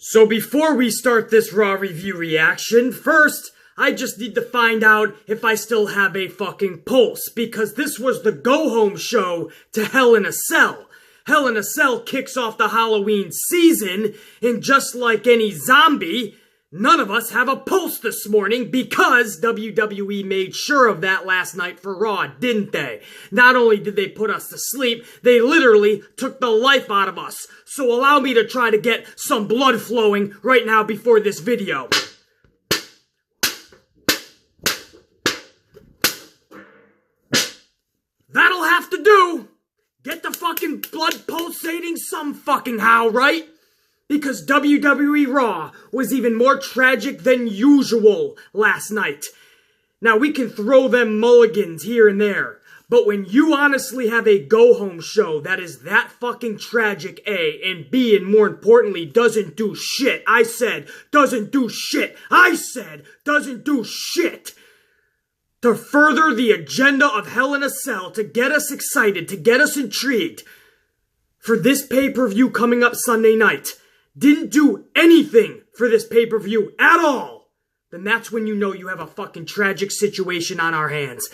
So before we start this Raw review reaction, first, I just need to find out if I still have a fucking pulse, because this was the go-home show to Hell in a Cell. Hell in a Cell kicks off the Halloween season, and just like any zombie, none of us have a pulse this morning because WWE made sure of that last night for Raw, didn't they? Not only did they put us to sleep, they literally took the life out of us. So allow me to try to get some blood flowing right now before this video. That'll have to do. Get the fucking blood pulsating some fucking how, right? Because WWE RAW was even more tragic than usual last night. Now, we can throw them mulligans here and there, but when you honestly have a go-home show that is that fucking tragic, A, and B, and more importantly, doesn't do shit. I said, doesn't do shit. I said, doesn't do shit. To further the agenda of Hell in a Cell, to get us excited, to get us intrigued for this pay-per-view coming up Sunday night, didn't do anything for this pay-per-view at all, then that's when you know you have a fucking tragic situation on our hands.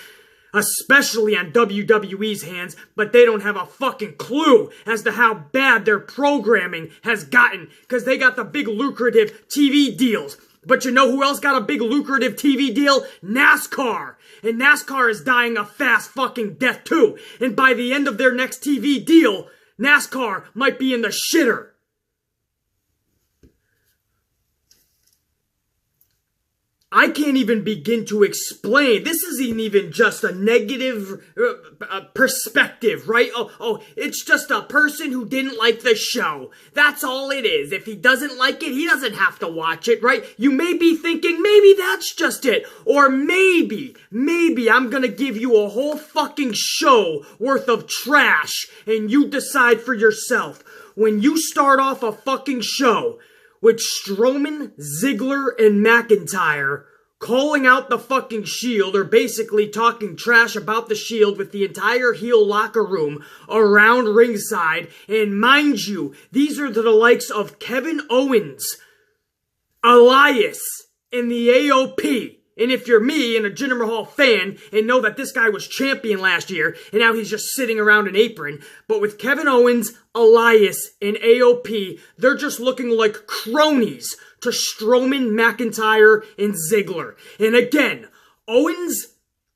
Especially on WWE's hands, but they don't have a fucking clue as to how bad their programming has gotten, because they got the big lucrative TV deals. But you know who else got a big lucrative TV deal? NASCAR. And NASCAR is dying a fast fucking death too. And by the end of their next TV deal, NASCAR might be in the shitter. I can't even begin to explain. This isn't even just a negative perspective, right? Oh, it's just a person who didn't like the show. That's all it is. If he doesn't like it, he doesn't have to watch it, right? You may be thinking, maybe that's just it. Or maybe I'm gonna give you a whole fucking show worth of trash, and you decide for yourself. When you start off a fucking show with Strowman, Ziggler, and McIntyre calling out the fucking Shield, or basically talking trash about the Shield with the entire heel locker room around ringside. And mind you, these are the likes of Kevin Owens, Elias, and the AOP. And if you're me and a Jinder Mahal fan and know that this guy was champion last year and now he's just sitting around an apron, but with Kevin Owens, Elias, and AOP, they're just looking like cronies to Strowman, McIntyre, and Ziggler. And again, Owens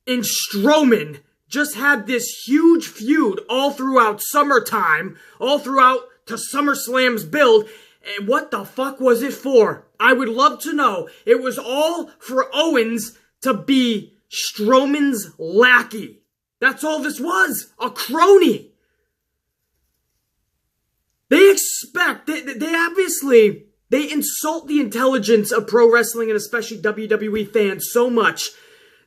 and Strowman just had this huge feud all throughout summertime, all throughout to SummerSlam's build. And what the fuck was it for? I would love to know. It was all for Owens to be Strowman's lackey. That's all this was. A crony. They expect, they obviously, they insult the intelligence of pro wrestling and especially WWE fans so much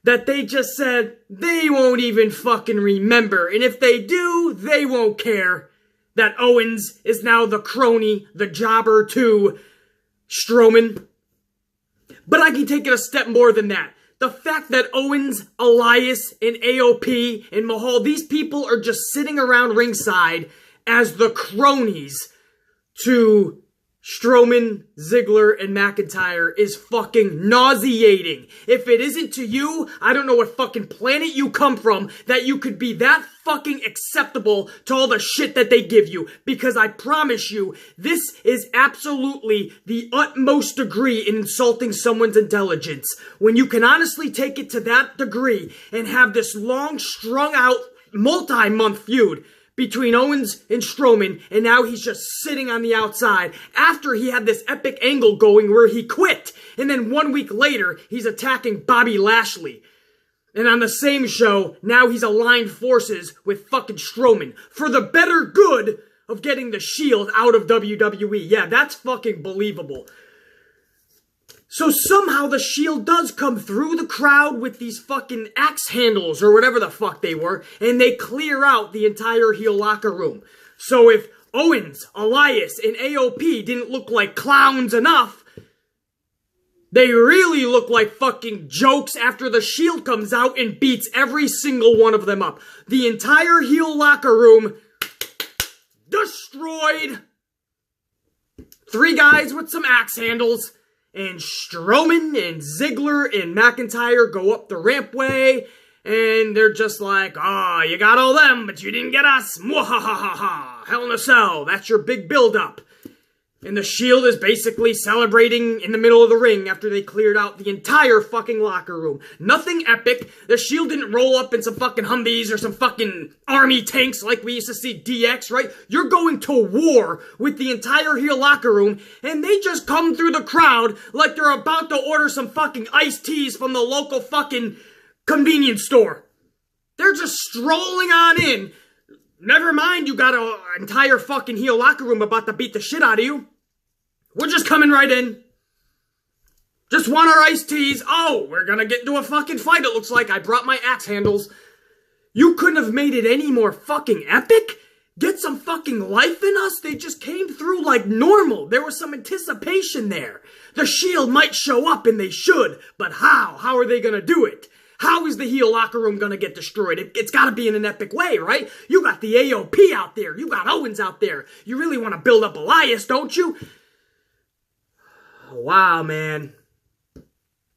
that they just said they won't even fucking remember. And if they do, they won't care that Owens is now the crony, the jobber to Strowman. But I can take it a step more than that. The fact that Owens, Elias, and AOP, and Mahal, these people are just sitting around ringside as the cronies to Strowman, Ziggler, and McIntyre is fucking nauseating. If it isn't to you, I don't know what fucking planet you come from that you could be that fucking acceptable to all the shit that they give you. Because I promise you, this is absolutely the utmost degree in insulting someone's intelligence. When you can honestly take it to that degree and have this long, strung out, multi-month feud between Owens and Strowman, and now he's just sitting on the outside after he had this epic angle going where he quit. And then 1 week later, he's attacking Bobby Lashley. And on the same show, now he's aligned forces with fucking Strowman for the better good of getting the Shield out of WWE. Yeah, that's fucking believable. So somehow the Shield does come through the crowd with these fucking axe handles or whatever the fuck they were, and they clear out the entire heel locker room. So if Owens, Elias, and AOP didn't look like clowns enough, they really look like fucking jokes after the Shield comes out and beats every single one of them up. The entire heel locker room destroyed. 3 guys with some axe handles, and Strowman and Ziggler and McIntyre go up the rampway, and they're just like, "Ah, you got all them, but you didn't get us. Mwahahaha. Hell in a Cell. That's your big build-up." And the Shield is basically celebrating in the middle of the ring after they cleared out the entire fucking locker room. Nothing epic. The Shield didn't roll up in some fucking Humvees or some fucking army tanks like we used to see DX, right? You're going to war with the entire heel locker room, and they just come through the crowd like they're about to order some fucking iced teas from the local fucking convenience store. They're just strolling on in. Never mind, you got an entire fucking heel locker room about to beat the shit out of you. We're just coming right in. Just want our iced teas. Oh, we're gonna get into a fucking fight, it looks like. I brought my axe handles. You couldn't have made it any more fucking epic? Get some fucking life in us? They just came through like normal. There was some anticipation there. The Shield might show up, and they should. But how? How are they gonna do it? How is the heel locker room gonna get destroyed? It's gotta be in an epic way, right? You got the AOP out there. You got Owens out there. You really want to build up Elias, don't you? Wow, man.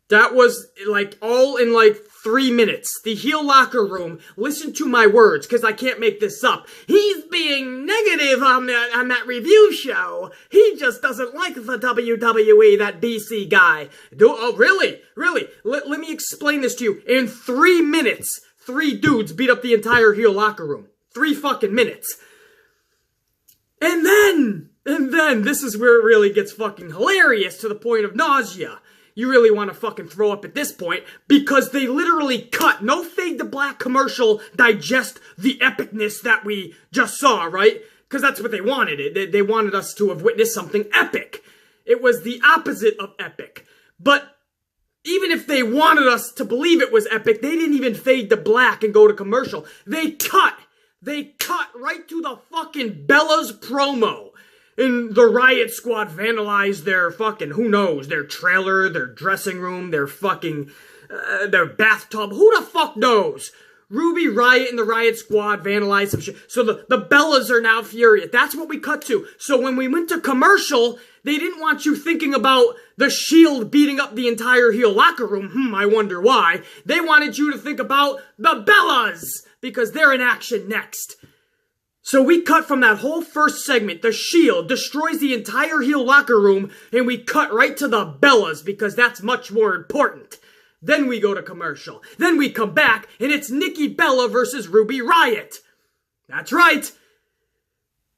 That was like all in like 3 minutes. The heel locker room, listen to my words, because I can't make this up. He's being negative on that review show. He just doesn't like the WWE, that BC guy. Oh, really? Really? Let me explain this to you. In 3 minutes, 3 dudes beat up the entire heel locker room. 3 fucking minutes. And then, this is where it really gets fucking hilarious to the point of nausea. You really want to fucking throw up at this point, because they literally cut, no fade to black commercial, digest the epicness that we just saw, right? Because that's what they wanted. They wanted us to have witnessed something epic. It was the opposite of epic. But even if they wanted us to believe it was epic, they didn't even fade to black and go to commercial. They cut right to the fucking Bella's promo. And the Riot Squad vandalized their fucking, who knows, their trailer, their dressing room, their fucking, their bathtub. Who the fuck knows? Ruby Riot and the Riot Squad vandalized some shit. So the Bellas are now furious. That's what we cut to. So when we went to commercial, they didn't want you thinking about the Shield beating up the entire heel locker room. I wonder why. They wanted you to think about the Bellas, because they're in action next. So we cut from that whole first segment, the Shield destroys the entire heel locker room, and we cut right to the Bellas, because that's much more important. Then we go to commercial. Then we come back, and it's Nikki Bella versus Ruby Riot. That's right.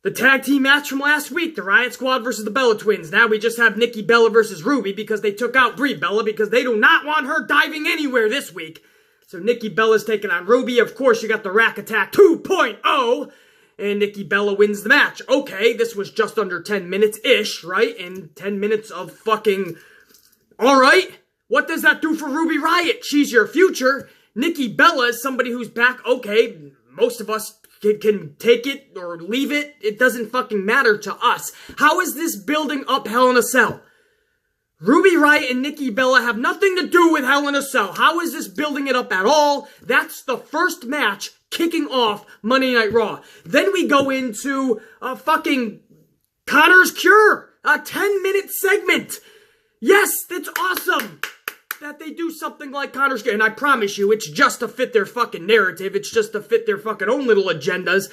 The tag team match from last week, the Riot Squad versus the Bella Twins. Now we just have Nikki Bella versus Ruby, because they took out Brie Bella, because they do not want her diving anywhere this week. So Nikki Bella's taking on Ruby. Of course, you got the Rack Attack 2.0. And Nikki Bella wins the match. Okay, this was just under 10 minutes-ish, right? And 10 minutes of fucking... Alright, what does that do for Ruby Riot? She's your future. Nikki Bella is somebody who's back. Okay, most of us can take it or leave it. It doesn't fucking matter to us. How is this building up Hell in a Cell? Ruby Riot and Nikki Bella have nothing to do with Hell in a Cell. How is this building it up at all? That's the first match kicking off Monday Night Raw. Then we go into a fucking Connor's Cure. A 10-minute segment. Yes, that's awesome that they do something like Connor's Cure. And I promise you, it's just to fit their fucking narrative. It's just to fit their fucking own little agendas.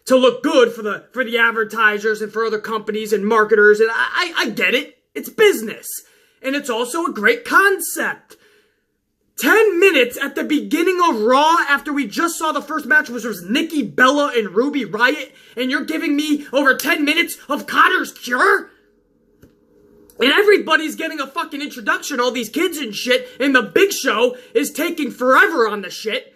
To look good for the advertisers and for other companies and marketers. And I get it. It's business. And it's also a great concept. 10 minutes at the beginning of Raw after we just saw the first match, which was Nikki Bella and Ruby Riot, and you're giving me over 10 minutes of Connor's Cure? And everybody's getting a fucking introduction, all these kids and shit, and the Big Show is taking forever on the shit.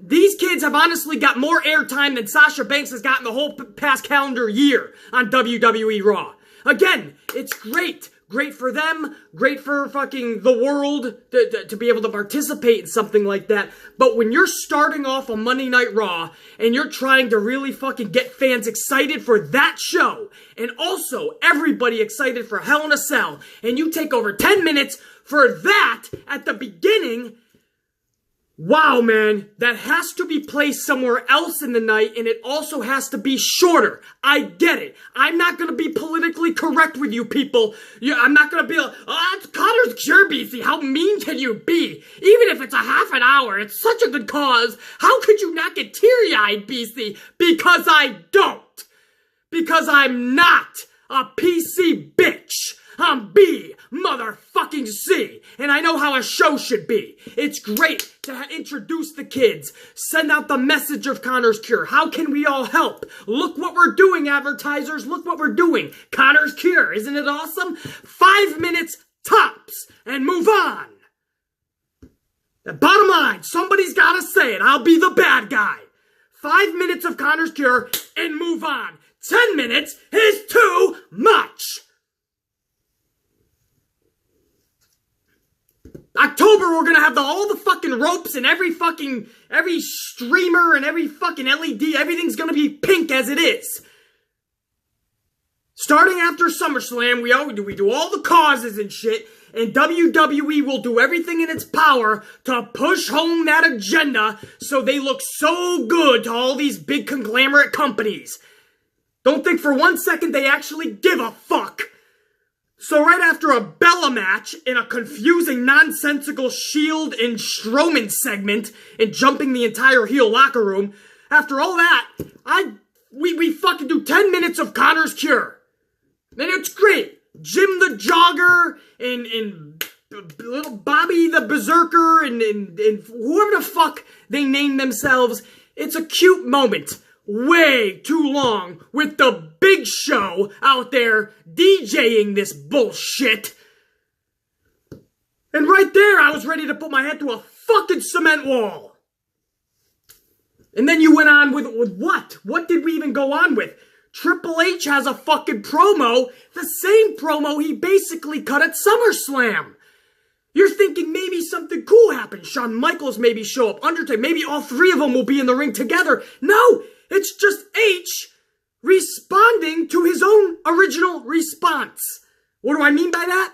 These kids have honestly got more airtime than Sasha Banks has gotten the whole past calendar year on WWE Raw. Again, it's great. Great for them, great for fucking the world to be able to participate in something like that. But when you're starting off a Monday Night Raw and you're trying to really fucking get fans excited for that show and also everybody excited for Hell in a Cell, and you take over 10 minutes for that at the beginning, Wow, man, that has to be placed somewhere else in the night, and it also has to be shorter. I get it. I'm not gonna be politically correct with you people. I'm not gonna be like, oh, it's Connor's Cure, BC. How mean can you be? Even if it's a half an hour, it's such a good cause. How could you not get teary-eyed, BC? Because I don't. Because I'm not a PC bitch. I'm B motherfucking C, and I know how a show should be. It's great to introduce the kids, send out the message of Connor's Cure. How can we all help? Look what we're doing, advertisers. Look what we're doing. Connor's Cure, isn't it awesome? 5 minutes tops, and move on. The bottom line, somebody's gotta say it. I'll be the bad guy. 5 minutes of Connor's Cure, and move on. 10 minutes is too much. October, we're gonna have all the fucking ropes and every streamer and every fucking LED, everything's gonna be pink as it is. Starting after SummerSlam, we do all the causes and shit, and WWE will do everything in its power to push home that agenda so they look so good to all these big conglomerate companies. Don't think for 1 second they actually give a fuck. So right after a Bella match in a confusing, nonsensical Shield and Strowman segment and jumping the entire heel locker room, after all that, we fucking do 10 minutes of Connor's Cure. And it's great. Jim the Jogger and little Bobby the Berserker and whoever the fuck they name themselves. It's a cute moment. Way too long with the Big Show out there DJing this bullshit. And right there, I was ready to put my head through a fucking cement wall. And then you went on with what? What did we even go on with? Triple H has a fucking promo, the same promo he basically cut at SummerSlam. You're thinking maybe something cool happened. Shawn Michaels maybe show up, Undertaker, maybe all three of them will be in the ring together. No! It's just H responding to his own original response. What do I mean by that?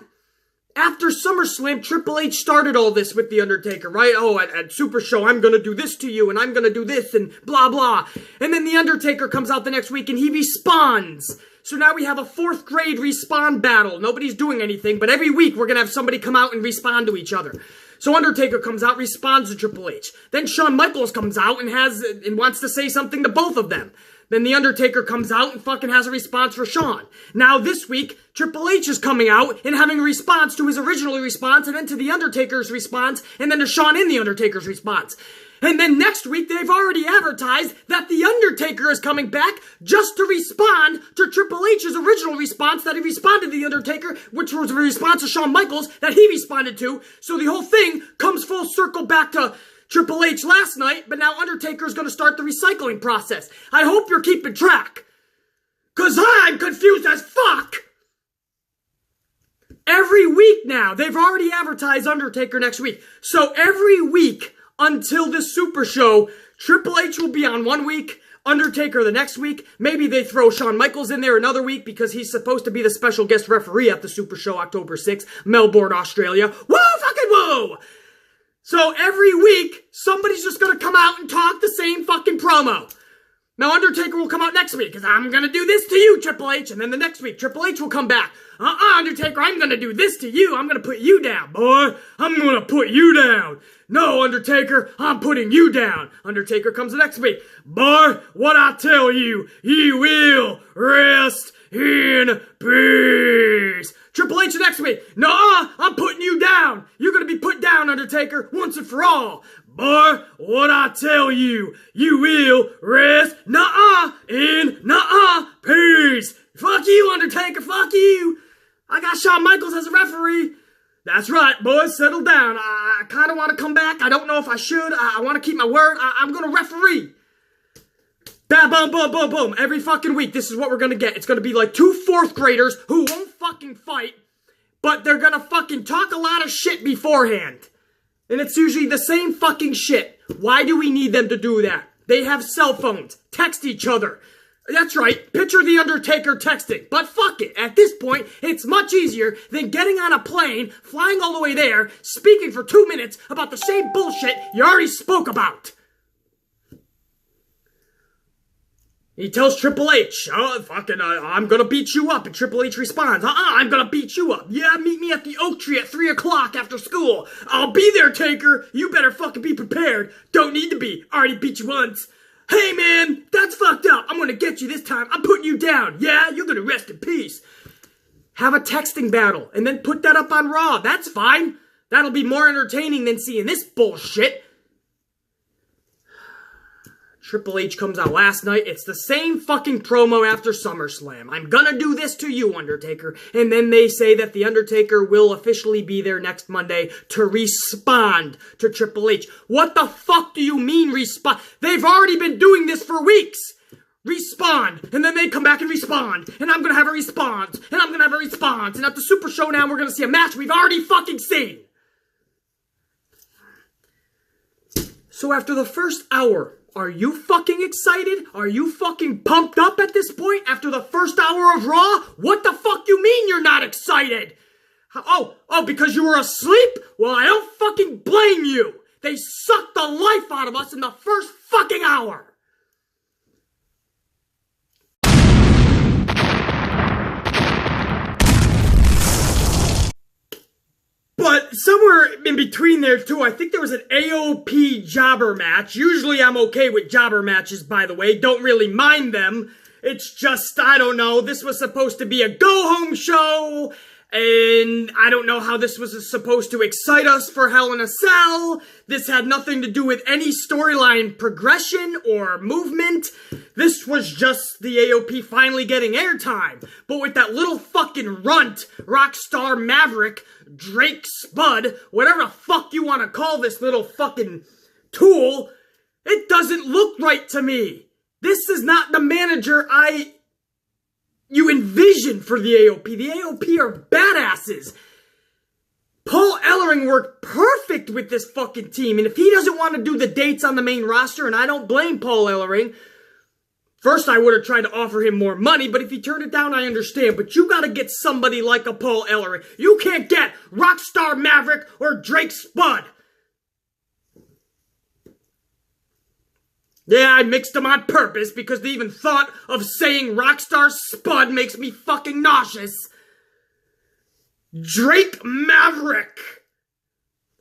After SummerSlam, Triple H started all this with The Undertaker, right? Oh, at Super Show, I'm gonna do this to you, and I'm gonna do this, and blah, blah. And then The Undertaker comes out the next week, and he responds. So now we have a 4th grade respawn battle. Nobody's doing anything, but every week we're gonna have somebody come out and respond to each other. So Undertaker comes out, responds to Triple H. Then Shawn Michaels comes out and wants to say something to both of them. Then The Undertaker comes out and fucking has a response for Shawn. Now this week, Triple H is coming out and having a response to his original response, and then to The Undertaker's response, and then to Shawn in The Undertaker's response. And then next week, they've already advertised that The Undertaker is coming back just to respond to Triple H's original response that he responded to The Undertaker, which was a response to Shawn Michaels that he responded to. So the whole thing comes full circle back to Triple H last night, but now Undertaker's gonna start the recycling process. I hope you're keeping track, 'cause I'm confused as fuck! Every week now, they've already advertised Undertaker next week. So every week, until this Super Show, Triple H will be on 1 week, Undertaker the next week. Maybe they throw Shawn Michaels in there another week because he's supposed to be the special guest referee at the Super Show October 6th, Melbourne, Australia. Woo fucking woo! So every week, somebody's just gonna come out and talk the same fucking promo. Now Undertaker will come out next week because I'm gonna do this to you, Triple H. And then the next week, Triple H will come back. Undertaker, I'm gonna do this to you. I'm gonna put you down, boy. I'm gonna put you down. No, Undertaker, I'm putting you down. Undertaker comes the next week. Boy, what I tell you, you will rest in peace. Triple H the next week. Nuh-uh, I'm putting you down. You're gonna be put down, Undertaker, once and for all. Boy, what I tell you, you will rest in peace. Fuck you, Undertaker, fuck you. I got Shawn Michaels as a referee. That's right, boys, settle down. I kind of want to come back. I don't know if I should. I want to keep my word. I'm going to referee. Bam, boom, boom, boom, boom. Every fucking week, this is what we're going to get. It's going to be like 2 4th graders who won't fucking fight, but they're going to fucking talk a lot of shit beforehand. And it's usually the same fucking shit. Why do we need them to do that? They have cell phones. Text each other. That's right, picture The Undertaker texting. But fuck it, at this point, it's much easier than getting on a plane, flying all the way there, speaking for 2 minutes about the same bullshit you already spoke about. He tells Triple H, I'm gonna beat you up. And Triple H responds, I'm gonna beat you up. Yeah, meet me at the Oak Tree at 3 o'clock after school. I'll be there, Taker. You better fucking be prepared. Don't need to be. Already beat you once. Hey, man, that's fucked up. I'm gonna get you this time. I'm putting you down. Yeah, you're gonna rest in peace. Have a texting battle and then put that up on Raw. That's fine. That'll be more entertaining than seeing this bullshit. Triple H comes out last night. It's the same fucking promo after SummerSlam. I'm gonna do this to you, Undertaker. And then they say that The Undertaker will officially be there next Monday to respond to Triple H. What the fuck do you mean respond? They've already been doing this for weeks. Respond. And then they come back and respond. And I'm gonna have a response. And I'm gonna have a response. And at the Super Showdown, we're gonna see a match we've already fucking seen. So after the first hour, are you fucking excited? Are you fucking pumped up at this point after the first hour of Raw? What the fuck you mean you're not excited? Oh, because you were asleep? Well, I don't fucking blame you. They sucked the life out of us in the first fucking hour. But somewhere in between there, too, I think there was an AOP jobber match. Usually I'm okay with jobber matches, by the way. Don't really mind them. It's just, I don't know, this was supposed to be a go-home show, and I don't know how this was supposed to excite us for Hell in a Cell. This had nothing to do with any storyline progression or movement. This was just the AOP finally getting airtime. But with that little fucking runt, Rockstar Maverick, Drake Spud, whatever the fuck you want to call this little fucking tool, it doesn't look right to me. This is not the manager you envision for the AOP. The AOP are badasses. Paul Ellering worked perfect with this fucking team, and if he doesn't want to do the dates on the main roster, and I don't blame Paul Ellering, first I would have tried to offer him more money, but if he turned it down, I understand. But you gotta get somebody like a Paul Ellering. You can't get Rockstar Maverick or Drake Spud. Yeah, I mixed them on purpose because the even thought of saying Rockstar Spud makes me fucking nauseous. Drake Maverick.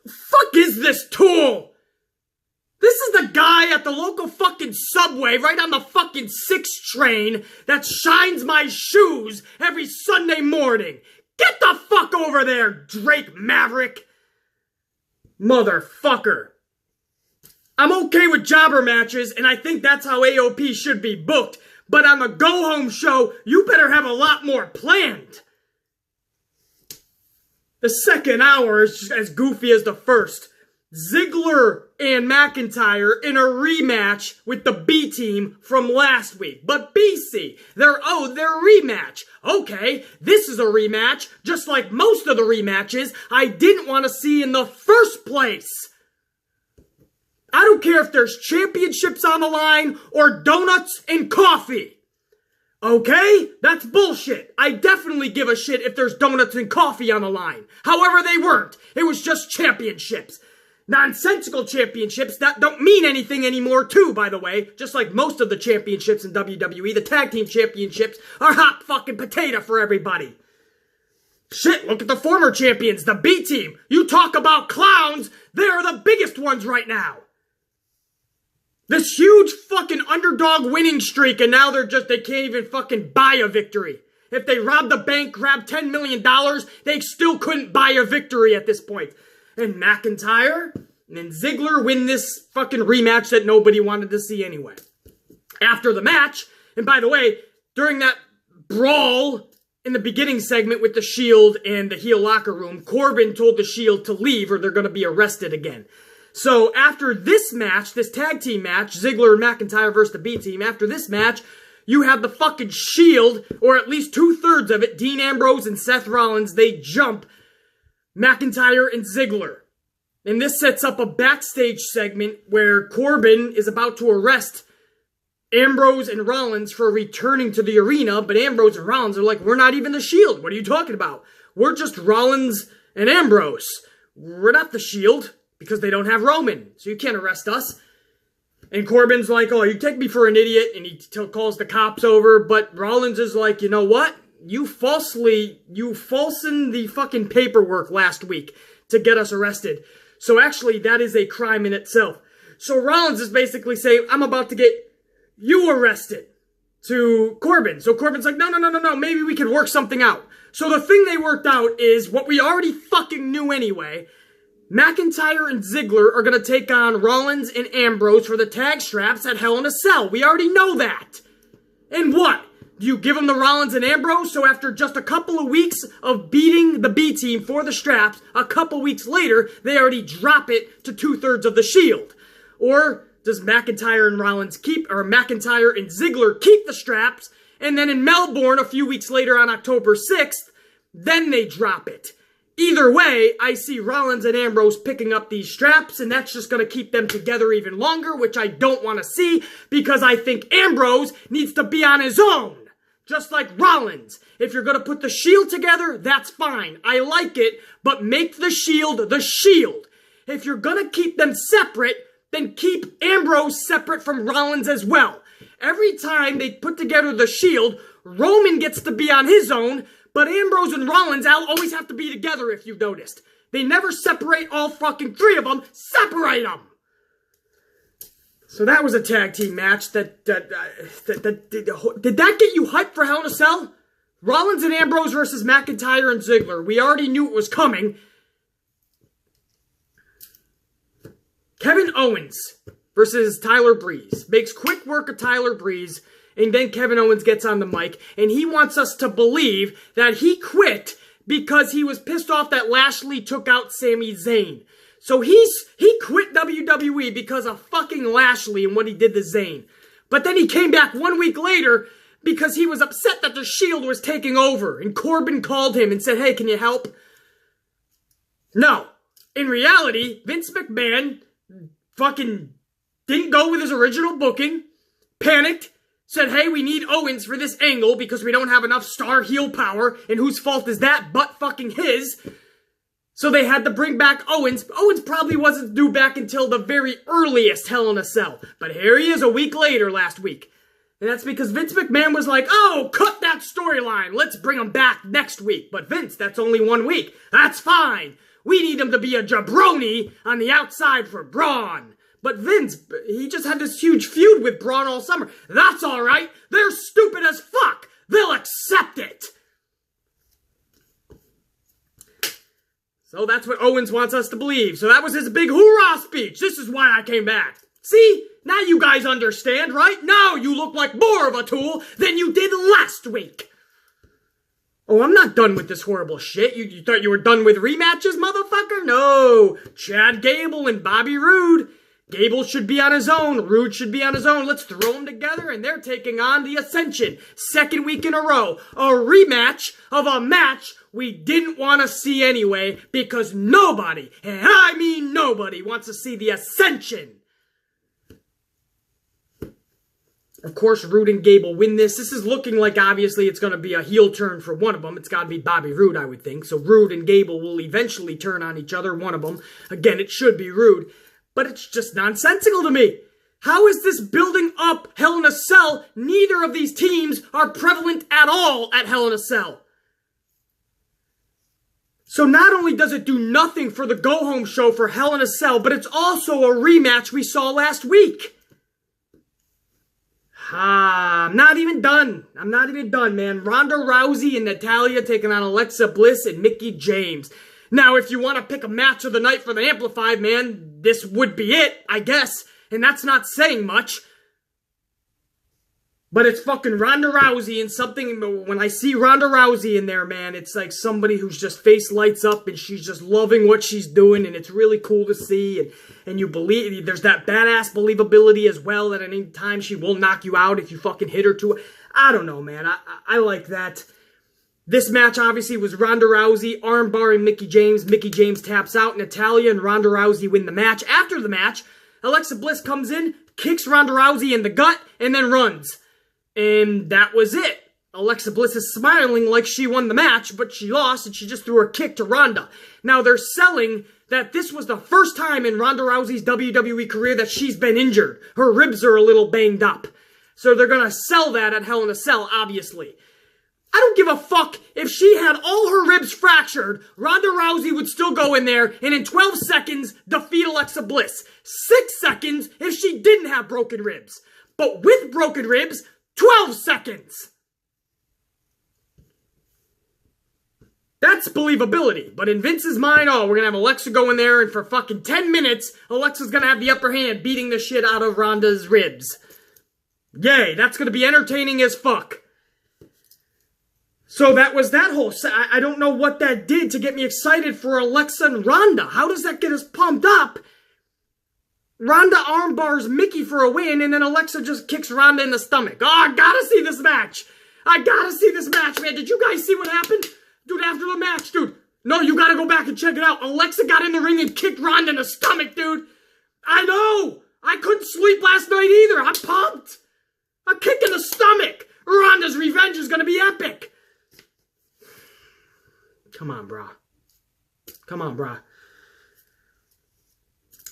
Fuck is this tool? This is the guy at the local fucking Subway right on the fucking 6 train that shines my shoes every Sunday morning. Get the fuck over there, Drake Maverick. Motherfucker. I'm okay with jobber matches, and I think that's how AOP should be booked. But on the go-home show, you better have a lot more planned. The second hour is just as goofy as the first. Ziggler and McIntyre in a rematch with the B team from last week. But BC, their rematch. Okay, this is a rematch, just like most of the rematches I didn't want to see in the first place. I don't care if there's championships on the line or donuts and coffee. Okay? That's bullshit. I definitely give a shit if there's donuts and coffee on the line. However, they weren't. It was just championships. Nonsensical championships that don't mean anything anymore too, by the way. Just like most of the championships in WWE, the tag team championships are hot fucking potato for everybody. Shit, look at the former champions, the B team. You talk about clowns, they're the biggest ones right now. This huge fucking underdog winning streak, and now they can't even fucking buy a victory. If they robbed the bank, grabbed $10 million, they still couldn't buy a victory at this point. And McIntyre and Ziggler win this fucking rematch that nobody wanted to see anyway. After the match, and by the way, during that brawl in the beginning segment with the Shield and the heel locker room, Corbin told the Shield to leave or they're going to be arrested again. So after this match, this tag team match, Ziggler and McIntyre versus the B team, after this match, you have the fucking Shield, or at least 2/3 of it, Dean Ambrose and Seth Rollins, they jump McIntyre and Ziggler. And this sets up a backstage segment where Corbin is about to arrest Ambrose and Rollins for returning to the arena, but Ambrose and Rollins are like, we're not even the Shield. What are you talking about? We're just Rollins and Ambrose. We're not the Shield because they don't have Roman, so you can't arrest us. And Corbin's like, oh, you take me for an idiot, and he calls the cops over, but Rollins is like, you know what? You falsened the fucking paperwork last week to get us arrested. So actually, that is a crime in itself. So Rollins is basically saying, I'm about to get you arrested to Corbin. So Corbin's like, no, maybe we can work something out. So the thing they worked out is what we already fucking knew anyway. McIntyre and Ziggler are going to take on Rollins and Ambrose for the tag straps at Hell in a Cell. We already know that. And what? Do you give them the Rollins and Ambrose so after just a couple of weeks of beating the B team for the straps, a couple weeks later, they already drop it to 2/3 of the Shield? Or does McIntyre and McIntyre and Ziggler keep the straps, and then in Melbourne a few weeks later on October 6th, then they drop it? Either way, I see Rollins and Ambrose picking up these straps, and that's just going to keep them together even longer, which I don't want to see, because I think Ambrose needs to be on his own, just like Rollins. If you're going to put the Shield together, that's fine. I like it, but make the Shield the Shield. If you're going to keep them separate, then keep Ambrose separate from Rollins as well. Every time they put together the Shield, Roman gets to be on his own, but Ambrose and Rollins always have to be together, if you've noticed. They never separate all fucking three of them. Separate them! So that was a tag team match. Did that get you hyped for Hell in a Cell? Rollins and Ambrose versus McIntyre and Ziggler. We already knew it was coming. Kevin Owens versus Tyler Breeze. Makes quick work of Tyler Breeze. And then Kevin Owens gets on the mic, and he wants us to believe that he quit because he was pissed off that Lashley took out Sami Zayn. So he quit WWE because of fucking Lashley and what he did to Zayn. But then he came back 1 week later because he was upset that the Shield was taking over, and Corbin called him and said, hey, can you help? No. In reality, Vince McMahon fucking didn't go with his original booking, panicked, said, hey, we need Owens for this angle because we don't have enough star heel power, and whose fault is that but fucking his? So they had to bring back Owens. Owens probably wasn't due back until the very earliest Hell in a Cell. But here he is a week later last week. And that's because Vince McMahon was like, oh, cut that storyline. Let's bring him back next week. But Vince, that's only 1 week. That's fine. We need him to be a jabroni on the outside for Braun. But Vince, he just had this huge feud with Braun all summer. That's all right. They're stupid as fuck. They'll accept it. So that's what Owens wants us to believe. So that was his big hoorah speech. This is why I came back. See? Now you guys understand, right? Now you look like more of a tool than you did last week. Oh, I'm not done with this horrible shit. You thought you were done with rematches, motherfucker? No. Chad Gable and Bobby Roode. Gable should be on his own. Roode should be on his own. Let's throw them together, and they're taking on the Ascension. Second week in a row. A rematch of a match we didn't want to see anyway, because nobody, and I mean nobody, wants to see the Ascension. Of course, Roode and Gable win this. This is looking like, obviously, it's going to be a heel turn for one of them. It's got to be Bobby Roode, I would think. So Roode and Gable will eventually turn on each other, one of them. Again, it should be Roode. But it's just nonsensical to me. How is this building up Hell in a Cell? Neither of these teams are prevalent at all at Hell in a Cell. So not only does it do nothing for the go-home show for Hell in a Cell, but it's also a rematch we saw last week. I'm not even done. I'm not even done, man. Ronda Rousey and Natalya taking on Alexa Bliss and Mickie James. Now, if you want to pick a match of the night for the Amplified, man, this would be it, I guess. And that's not saying much. But it's fucking Ronda Rousey and something, when I see Ronda Rousey in there, man, it's like somebody whose just face lights up and she's just loving what she's doing, and it's really cool to see, and you believe, there's that badass believability as well, that at any time she will knock you out if you fucking hit her to it. I don't know, man, I like that. This match, obviously, was Ronda Rousey armbarring Mickie James. Mickie James taps out. Natalya and Ronda Rousey win the match. After the match, Alexa Bliss comes in, kicks Ronda Rousey in the gut, and then runs. And that was it. Alexa Bliss is smiling like she won the match, but she lost and she just threw a kick to Ronda. Now they're selling that this was the first time in Ronda Rousey's WWE career that she's been injured. Her ribs are a little banged up. So they're going to sell that at Hell in a Cell, obviously. I don't give a fuck if she had all her ribs fractured. Ronda Rousey would still go in there and in 12 seconds defeat Alexa Bliss. 6 seconds if she didn't have broken ribs. But with broken ribs, 12 seconds. That's believability. But in Vince's mind, oh, we're going to have Alexa go in there and for fucking 10 minutes, Alexa's going to have the upper hand beating the shit out of Ronda's ribs. Yay, that's going to be entertaining as fuck. So that was that whole... I don't know what that did to get me excited for Alexa and Ronda. How does that get us pumped up? Ronda armbars Mickey for a win, and then Alexa just kicks Ronda in the stomach. Oh, I gotta see this match. I gotta see this match, man. Did you guys see what happened? Dude, after the match, dude. No, you gotta go back and check it out. Alexa got in the ring and kicked Ronda in the stomach, dude. I know. I couldn't sleep last night either. I'm pumped. A kick in the stomach. Ronda's revenge is gonna be epic. Come on, brah. Come on, brah.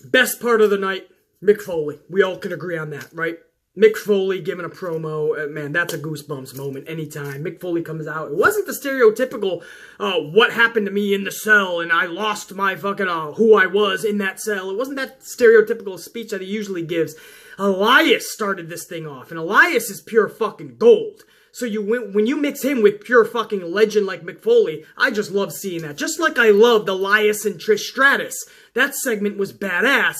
Best part of the night, Mick Foley. We all can agree on that, right? Mick Foley giving a promo. Man, that's a goosebumps moment anytime. Mick Foley comes out. It wasn't the stereotypical, what happened to me in the cell and I lost my fucking, who I was in that cell. It wasn't that stereotypical speech that he usually gives. Elias started this thing off, and Elias is pure fucking gold. So when you mix him with pure fucking legend like Mick Foley, I just love seeing that. Just like I loved Elias and Trish Stratus. That segment was badass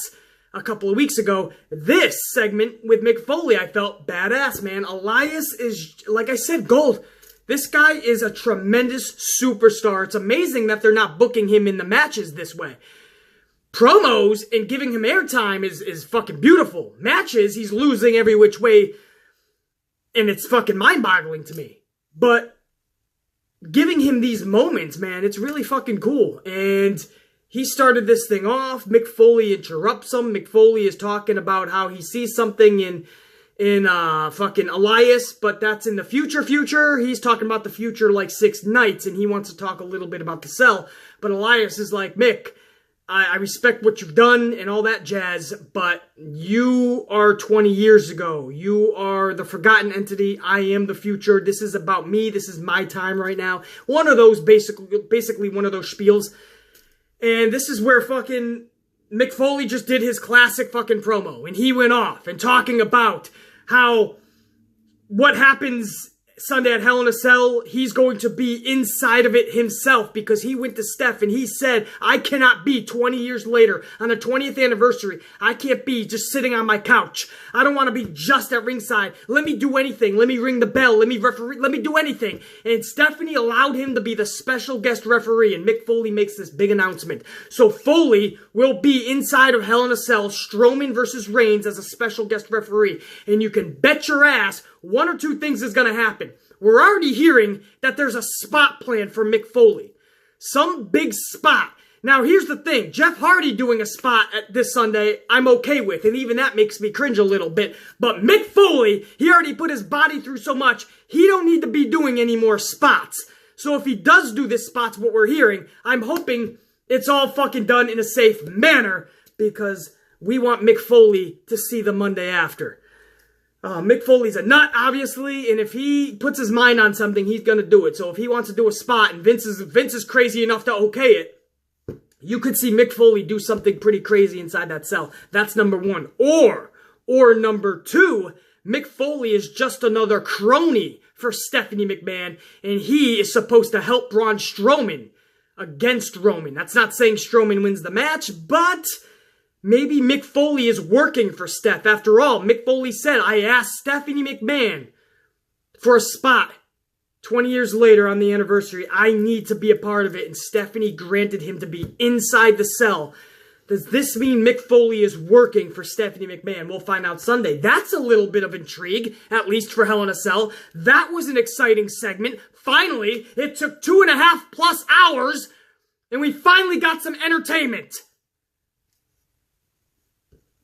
a couple of weeks ago. This segment with Mick Foley, I felt badass, man. Elias is, like I said, gold. This guy is a tremendous superstar. It's amazing that they're not booking him in the matches this way. Promos and giving him airtime is fucking beautiful. Matches, he's losing every which way. And it's fucking mind-boggling to me. But giving him these moments, man, it's really fucking cool. And he started this thing off. Mick Foley interrupts him. Mick Foley is talking about how he sees something in fucking Elias, but that's in the future. He's talking about the future like 6 nights, and he wants to talk a little bit about the cell. But Elias is like, Mick, I respect what you've done and all that jazz, but you are 20 years ago. You are the forgotten entity. I am the future. This is about me. This is my time right now. One of those, basically one of those spiels. And this is where fucking Mick Foley just did his classic fucking promo. And he went off and talking about how what happens Sunday at Hell in a Cell, he's going to be inside of it himself because he went to Steph and he said, I cannot be 20 years later on the 20th anniversary. I can't be just sitting on my couch. I don't want to be just at ringside. Let me do anything. Let me ring the bell. Let me referee. Let me do anything. And Stephanie allowed him to be the special guest referee, and Mick Foley makes this big announcement. So Foley will be inside of Hell in a Cell, Strowman versus Reigns as a special guest referee. And you can bet your ass one or two things is going to happen. We're already hearing that there's a spot planned for Mick Foley. Some big spot. Now, here's the thing. Jeff Hardy doing a spot at this Sunday, I'm okay with. And even that makes me cringe a little bit. But Mick Foley, he already put his body through so much, he don't need to be doing any more spots. So if he does do this spot's what we're hearing, I'm hoping it's all fucking done in a safe manner because we want Mick Foley to see the Monday after. Mick Foley's a nut, obviously, and if he puts his mind on something, he's gonna do it. So if he wants to do a spot and Vince is crazy enough to okay it, you could see Mick Foley do something pretty crazy inside that cell. That's number one. Or number two, Mick Foley is just another crony for Stephanie McMahon, and he is supposed to help Braun Strowman against Roman. That's not saying Strowman wins the match, but maybe Mick Foley is working for Steph. After all, Mick Foley said, I asked Stephanie McMahon for a spot 20 years later on the anniversary. I need to be a part of it. And Stephanie granted him to be inside the cell. Does this mean Mick Foley is working for Stephanie McMahon? We'll find out Sunday. That's a little bit of intrigue, at least for Hell in a Cell. That was an exciting segment. Finally, it took 2.5+ hours, and we finally got some entertainment.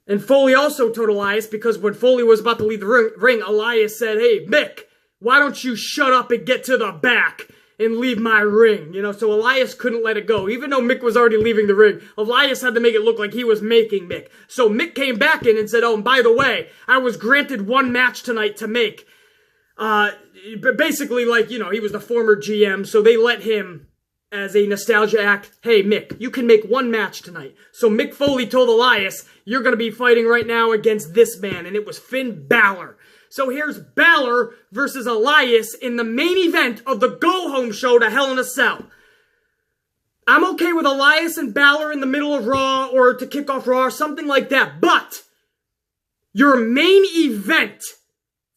And Foley also told Elias, because when Foley was about to leave the ring, Elias said, hey, Mick, why don't you shut up and get to the back and leave my ring? You know, so Elias couldn't let it go. Even though Mick was already leaving the ring, Elias had to make it look like he was making Mick. So Mick came back in and said, oh, and by the way, I was granted one match tonight to make. Basically, like, you know, he was the former GM, so they let him, as a nostalgia act, hey, Mick, you can make one match tonight. So Mick Foley told Elias, you're going to be fighting right now against this man, and it was Finn Balor. So here's Balor versus Elias in the main event of the go-home show to Hell in a Cell. I'm okay with Elias and Balor in the middle of Raw or to kick off Raw or something like that, but your main event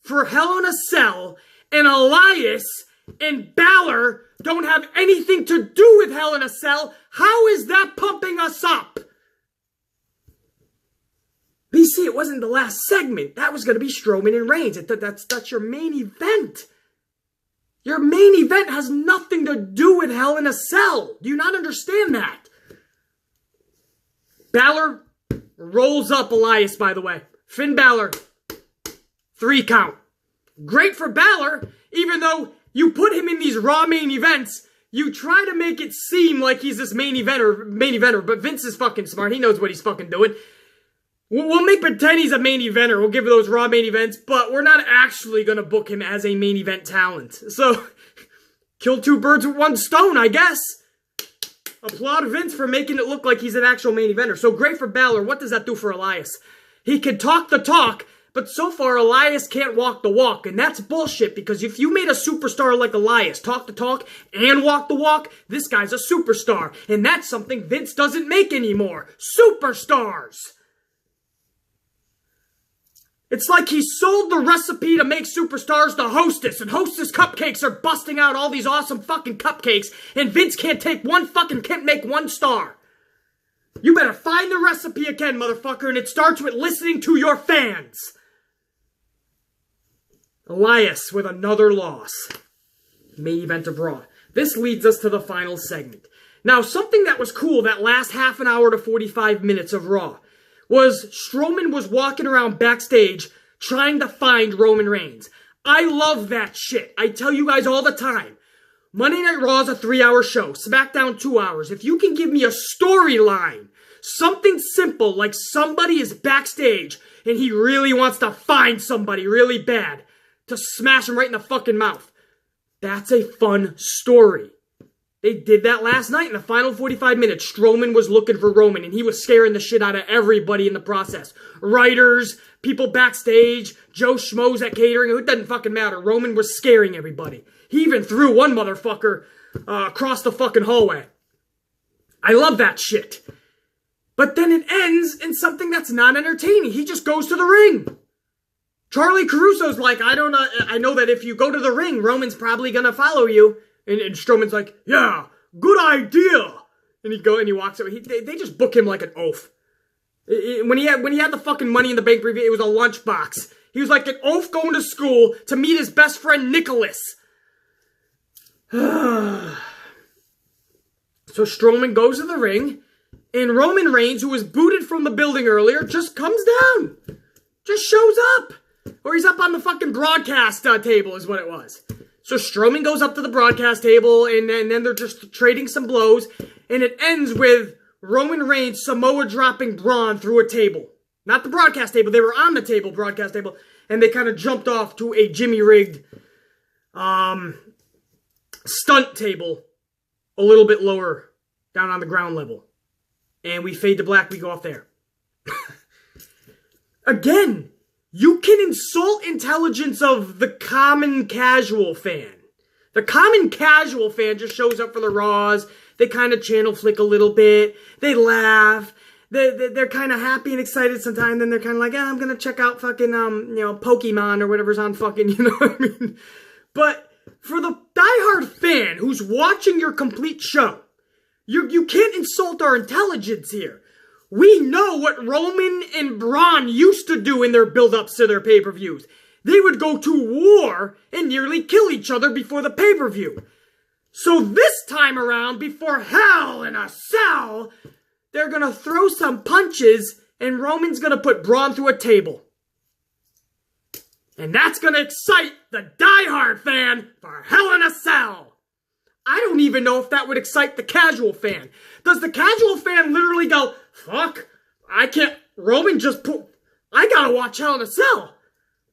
for Hell in a Cell and Elias and Balor don't have anything to do with Hell in a Cell. How is that pumping us up? BC, it wasn't the last segment. That was going to be Strowman and Reigns. That's your main event. Your main event has nothing to do with Hell in a Cell. Do you not understand that? Balor rolls up Elias, by the way. Finn Balor, 3 count. Great for Balor, even though you put him in these Raw main events, you try to make it seem like he's this main eventer, but Vince is fucking smart. He knows what he's fucking doing. We'll make pretend he's a main eventer. We'll give those Raw main events, but we're not actually going to book him as a main event talent. So, kill 2 birds with 1 stone, I guess. Applaud Vince for making it look like he's an actual main eventer. So great for Balor. What does that do for Elias? He can talk the talk, but so far Elias can't walk the walk. And that's bullshit, because if you made a superstar like Elias talk the talk and walk the walk, this guy's a superstar. And that's something Vince doesn't make anymore. Superstars! It's like he sold the recipe to make superstars to Hostess, and Hostess cupcakes are busting out all these awesome fucking cupcakes, and Vince can't make 1 star. You better find the recipe again, motherfucker, and it starts with listening to your fans. Elias with another loss. Main event of Raw. This leads us to the final segment. Now, something that was cool that last half an hour to 45 minutes of Raw was Strowman was walking around backstage trying to find Roman Reigns. I love that shit. I tell you guys all the time. Monday Night Raw is a 3-hour show. SmackDown 2 hours. If you can give me a storyline, something simple like somebody is backstage and he really wants to find somebody really bad to smash him right in the fucking mouth. That's a fun story. They did that last night in the final 45 minutes. Strowman was looking for Roman, and he was scaring the shit out of everybody in the process. Writers, people backstage, Joe Schmoes at catering, it doesn't fucking matter. Roman was scaring everybody. He even threw one motherfucker across the fucking hallway. I love that shit. But then it ends in something that's not entertaining. He just goes to the ring. Charlie Caruso's like, I know that if you go to the ring, Roman's probably gonna follow you. And Strowman's like, yeah, good idea. And he walks away. They just book him like an oaf. When he had the fucking Money in the Bank preview, it was a lunchbox. He was like an oaf going to school to meet his best friend Nicholas. So Strowman goes to the ring, and Roman Reigns, who was booted from the building earlier, just comes down. Just shows up. Or he's up on the fucking broadcast table is what it was. So Strowman goes up to the broadcast table, and then they're just trading some blows, and it ends with Roman Reigns Samoa dropping Braun through a table. Not the broadcast table, they were on the table, broadcast table, and they kind of jumped off to a Jimmy-rigged stunt table a little bit lower down on the ground level. And we fade to black, we go off there. Again, you can insult intelligence of the common casual fan. The common casual fan just shows up for the Raws. They kind of channel flick a little bit. They laugh. They're kind of happy and excited sometimes. Then they're kind of like, I'm going to check out fucking, Pokemon or whatever's on fucking, you know what I mean? But for the diehard fan who's watching your complete show, you can't insult our intelligence here. We know what Roman and Braun used to do in their build-ups to their pay-per-views. They would go to war and nearly kill each other before the pay-per-view. So this time around, before Hell in a Cell, they're gonna throw some punches and Roman's gonna put Braun through a table. And that's gonna excite the diehard fan for Hell in a Cell. I don't even know if that would excite the casual fan. Does the casual fan literally go, fuck, I can't, Roman just put, I gotta watch Hell in a Cell.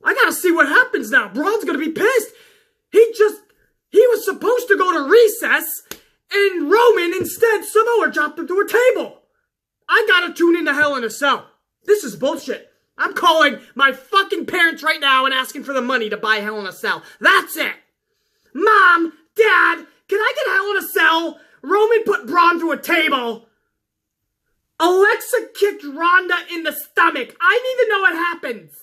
I gotta see what happens now. Braun's gonna be pissed. He was supposed to go to recess, and Roman instead Samoa dropped him to a table. I gotta tune into Hell in a Cell. This is bullshit. I'm calling my fucking parents right now and asking for the money to buy Hell in a Cell. That's it. Mom, Dad, can I get Hell in a Cell? Roman put Braun through a table. Alexa kicked Ronda in the stomach. I need to know what happens.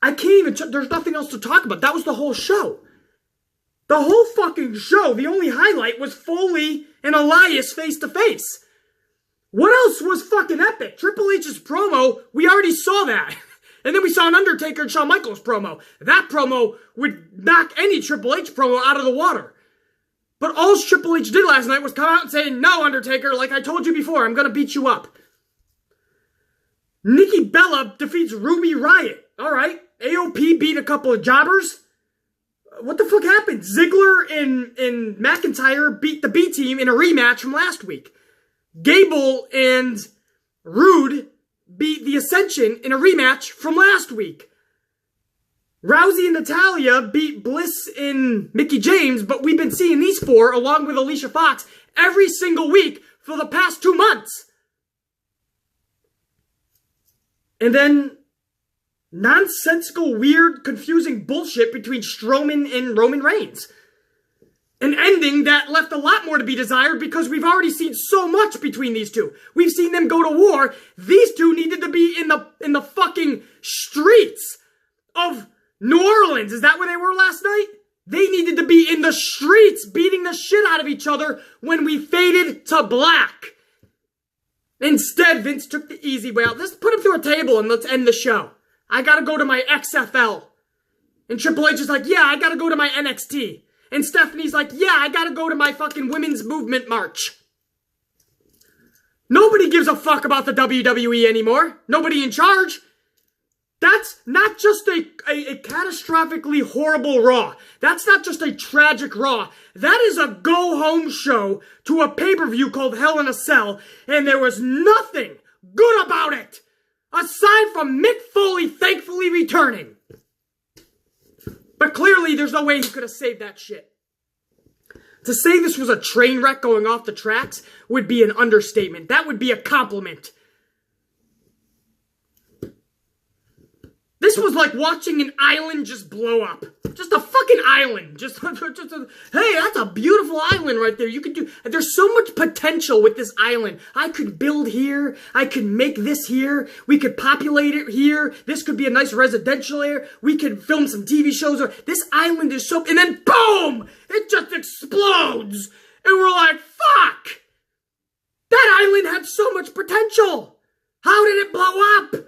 I can't even, there's nothing else to talk about. That was the whole show. The whole fucking show, the only highlight was Foley and Elias face to face. What else was fucking epic? Triple H's promo, we already saw that. And then we saw an Undertaker and Shawn Michaels promo. That promo would knock any Triple H promo out of the water. But all Triple H did last night was come out and say, no, Undertaker, like I told you before, I'm gonna beat you up. Nikki Bella defeats Ruby Riott. Alright, AOP beat a couple of jobbers. What the fuck happened? Ziggler and McIntyre beat the B team in a rematch from last week. Gable and Rude beat the Ascension in a rematch from last week. Rousey and Natalya beat Bliss and Mickie James, but we've been seeing these four, along with Alicia Fox, every single week for the past 2 months. And then nonsensical, weird, confusing bullshit between Strowman and Roman Reigns. An ending that left a lot more to be desired because we've already seen so much between these two. We've seen them go to war. These two needed to be in the fucking streets of New Orleans. Is that where they were last night? They needed to be in the streets beating the shit out of each other when we faded to black. Instead, Vince took the easy way out. Let's put him through a table and let's end the show. I gotta go to my XFL. And Triple H is like, yeah, I gotta go to my NXT. And Stephanie's like, yeah, I gotta go to my fucking women's movement march. Nobody gives a fuck about the WWE anymore. Nobody in charge. That's not just a catastrophically horrible Raw. That's not just a tragic Raw. That is a go-home show to a pay-per-view called Hell in a Cell, and there was nothing good about it, aside from Mick Foley thankfully returning. But clearly, there's no way he could have saved that shit. To say this was a train wreck going off the tracks would be an understatement. That would be a compliment. This was like watching an island just blow up. Just a fucking island. Hey, that's a beautiful island right there. You could do, there's so much potential with this island. I could build here. I could make this here. We could populate it here. This could be a nice residential area. We could film some TV shows. This island is so, and then boom! It just explodes. And we're like, fuck! That island had so much potential. How did it blow up?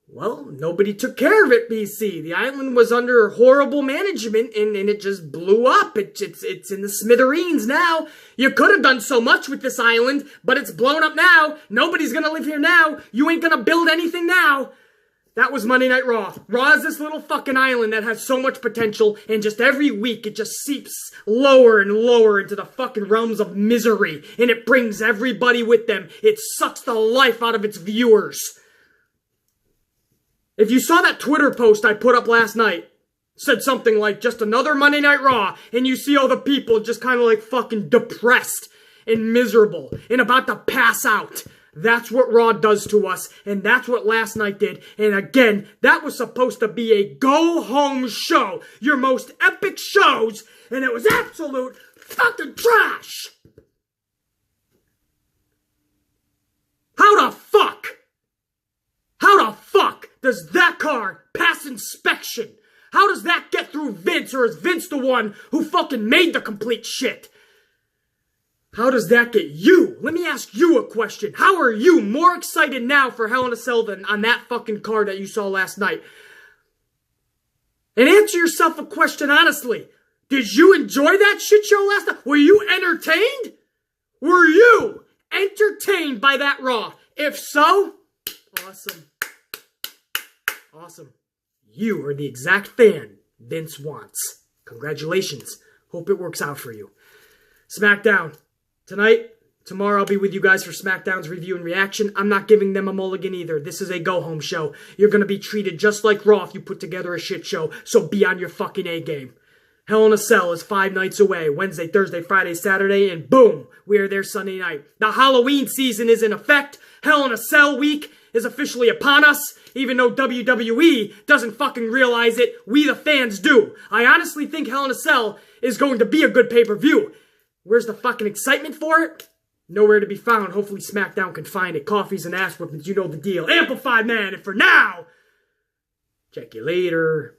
Well, nobody took care of it, BC. The island was under horrible management, and it just blew up. It's in the smithereens now. You could have done so much with this island, but it's blown up now. Nobody's gonna live here now. You ain't gonna build anything now. That was Monday Night Raw. Raw is this little fucking island that has so much potential, and just every week it just seeps lower and lower into the fucking realms of misery, and it brings everybody with them. It sucks the life out of its viewers. If you saw that Twitter post I put up last night, said something like, just another Monday Night Raw, and you see all the people just kind of like fucking depressed and miserable and about to pass out. That's what Raw does to us, and that's what last night did. And again, that was supposed to be a go-home show, your most epic shows, and it was absolute fucking trash. How the fuck does that car pass inspection? How does that get through Vince, or is Vince the one who fucking made the complete shit? How does that get you? Let me ask you a question. How are you more excited now for Hell in a Cell than on that fucking card that you saw last night? And answer yourself a question honestly. Did you enjoy that shit show last night? Were you entertained? Were you entertained by that Raw? If so, awesome. Awesome. You are the exact fan Vince wants. Congratulations. Hope it works out for you. SmackDown. Tonight, tomorrow I'll be with you guys for SmackDown's review and reaction. I'm not giving them a mulligan either. This is a go-home show. You're going to be treated just like Raw if you put together a shit show, so be on your fucking A-game. Hell in a Cell is 5 nights away. Wednesday, Thursday, Friday, Saturday, and boom, we are there Sunday night. The Halloween season is in effect. Hell in a Cell week is officially upon us. Even though WWE doesn't fucking realize it, we the fans do. I honestly think Hell in a Cell is going to be a good pay-per-view. Where's the fucking excitement for it? Nowhere to be found. Hopefully SmackDown can find it. Coffees and ass whippings, you know the deal. Amplified, man. And for now, check you later.